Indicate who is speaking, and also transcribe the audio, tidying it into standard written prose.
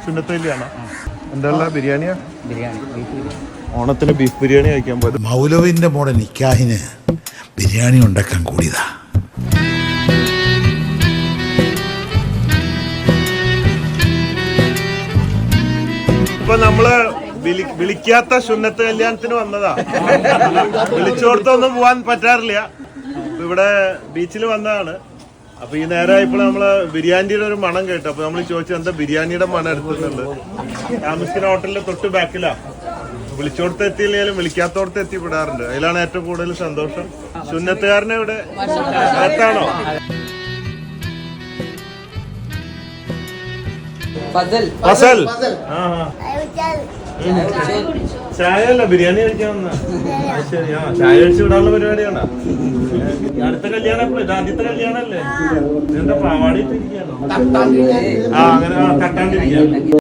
Speaker 1: സുന്നത്തല്ലിയാണോ? എന്താ ബിരിയാണിയാ?
Speaker 2: ബിരിയാണി,
Speaker 1: ഓണത്തിന് ബീഫ് ബിരിയാണി കഴിക്കാൻ പോയത്.
Speaker 3: മൗലവിന്റെ മോടെ നിക്കാഹിന് ബിരിയാണി ഉണ്ടാക്കാൻ കൂടിയതാ.
Speaker 1: ഇപ്പൊ നമ്മള് വിളിക്കാത്ത സുന്നത്ത് കല്യാണത്തിന് വന്നതാ. വിളിച്ചോടത്തൊന്നും പോവാൻ പറ്റാറില്ല. ഇവിടെ ബീച്ചിൽ വന്നതാണ്. അപ്പൊ ഈ നേരമായപ്പോൾ നമ്മള് ബിരിയാണിയുടെ ഒരു മണം കേട്ടു. അപ്പൊ നമ്മൾ ചോദിച്ചു എന്താ ബിരിയാണിയുടെ മണം എടുത്തിട്ടുണ്ട്. താമസിക്കുന്ന ഹോട്ടലിന്റെ തൊട്ട് ബാക്കിലാ. വിളിച്ചോടത്ത് എത്തിയില്ലെങ്കിലും വിളിക്കാത്തോടത്ത് എത്തിപ്പെടാറുണ്ട്. അതിലാണ് ഏറ്റവും കൂടുതൽ സന്തോഷം. സുന്നത്തുകാരനെ ഇവിടെ അടുത്താണോ? ഫസൽ. ചായ അല്ല ബിരിയാണി കഴിക്കാൻ വന്ന. ശരി. ചായ കഴിച്ച് വിടാനുള്ള പരിപാടിയാണ്. അടുത്ത കല്യാണം എപ്പോഴും? ഇത് ആദ്യത്തെ കല്യാണല്ലേ? എന്താ പാവാടിയിട്ടിരിക്കുകയാണോ? അങ്ങനെ തട്ടാണ്ടിരിക്കുകയാണ്.